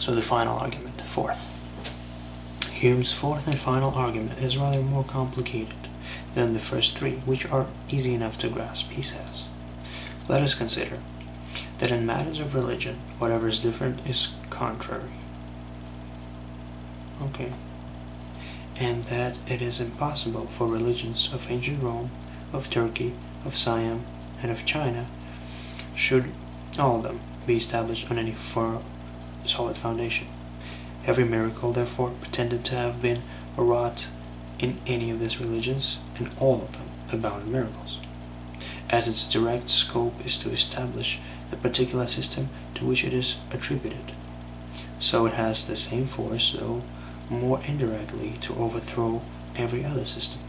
So the final argument, fourth. Hume's fourth and final argument is rather more complicated than the first three, which are easy enough to grasp, he says. Let us consider that in matters of religion, whatever is different is contrary. Okay. And that it is impossible for religions of ancient Rome, of Turkey, of Siam, and of China, should all of them be established on any solid foundation. Every miracle, therefore, pretended to have been wrought in any of these religions, and all of them abound in miracles, as its direct scope is to establish the particular system to which it is attributed. So it has the same force, though more indirectly, to overthrow every other system.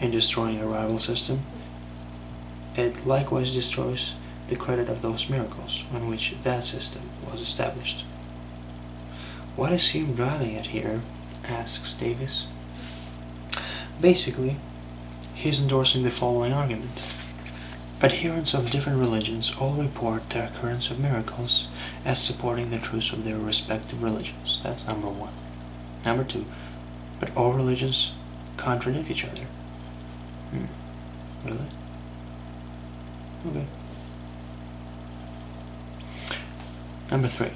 In destroying a rival system, it likewise destroys the credit of those miracles on which that system was established. What is Hume driving at here? Asks Davies. Basically, he's endorsing the following argument. Adherents of different religions all report the occurrence of miracles as supporting the truths of their respective religions. That's number one. Number two, but all religions contradict each other. Really? Okay. Number three.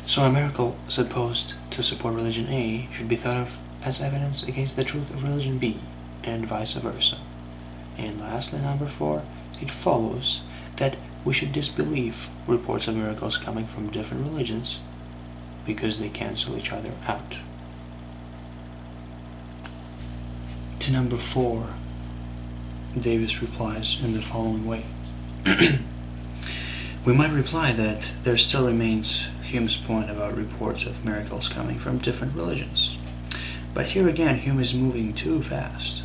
So a miracle supposed to support religion A should be thought of as evidence against the truth of religion B, and vice versa. And lastly, number four, it follows that we should disbelieve reports of miracles coming from different religions because they cancel each other out. To number four, Davies replies in the following way. We might reply that there still remains Hume's point about reports of miracles coming from different religions. But here again, Hume is moving too fast.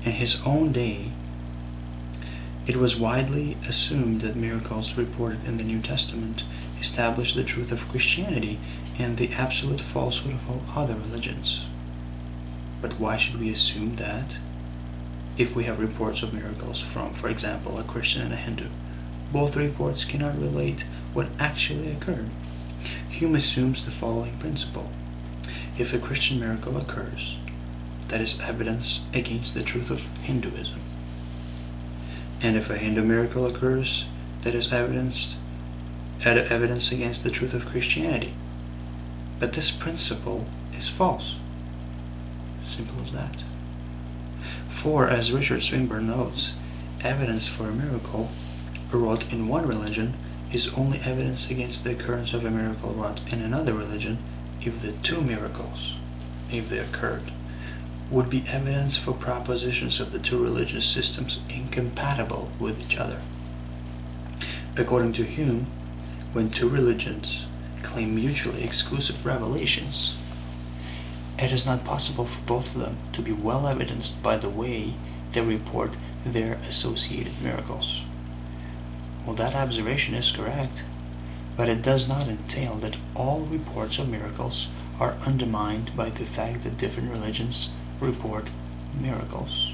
In his own day, it was widely assumed that miracles reported in the New Testament established the truth of Christianity and the absolute falsehood of all other religions. But why should we assume that if we have reports of miracles from, for example, a Christian and a Hindu? Both reports cannot relate what actually occurred. Hume assumes the following principle. If a Christian miracle occurs, that is evidence against the truth of Hinduism. And if a Hindu miracle occurs, that is evidence against the truth of Christianity. But this principle is false. Simple as that. For, as Richard Swinburne notes, evidence for a miracle wrought in one religion is only evidence against the occurrence of a miracle wrought in another religion if the two miracles, if they occurred, would be evidence for propositions of the two religious systems incompatible with each other. According to Hume, when two religions claim mutually exclusive revelations, it is not possible for both of them to be well evidenced by the way they report their associated miracles. Well, that observation is correct, but it does not entail that all reports of miracles are undermined by the fact that different religions report miracles.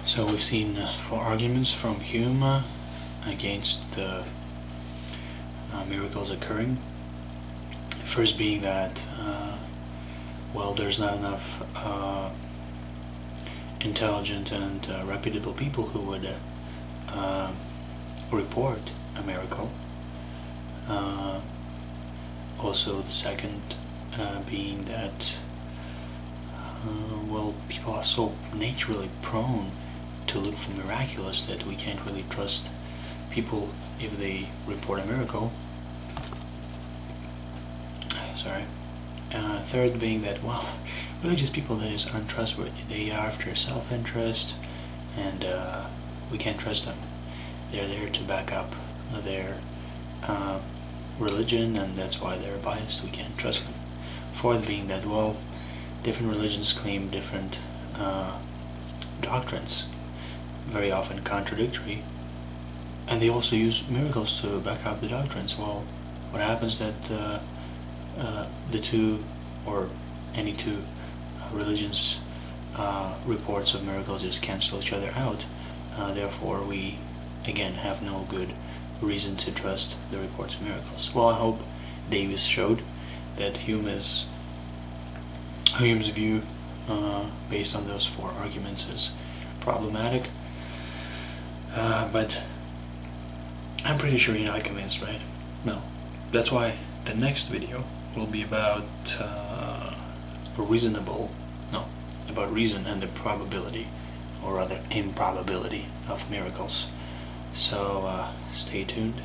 So we've seen 4 arguments from Hume against the miracles occurring. First being that there's not enough intelligent and reputable people who would report a miracle. Also the second being that people are so naturally prone to look for miraculous that we can't really trust people if they report a miracle. Third being that, religious people, that is untrustworthy. They are after self-interest, and we can't trust them. They're there to back up their religion, and that's why they're biased. We can't trust them. Fourth being that, different religions claim different doctrines, very often contradictory, and they also use miracles to back up the doctrines. Well, what happens that the two, or any two religions' reports of miracles just cancel each other out. Therefore, we again have no good reason to trust the reports of miracles. Well, I hope Davies showed that Hume's view, based on those 4 arguments, is problematic. But I'm pretty sure you're not convinced, right? No. That's why the next video will be about about reason and the probability, or rather improbability, of miracles. So stay tuned.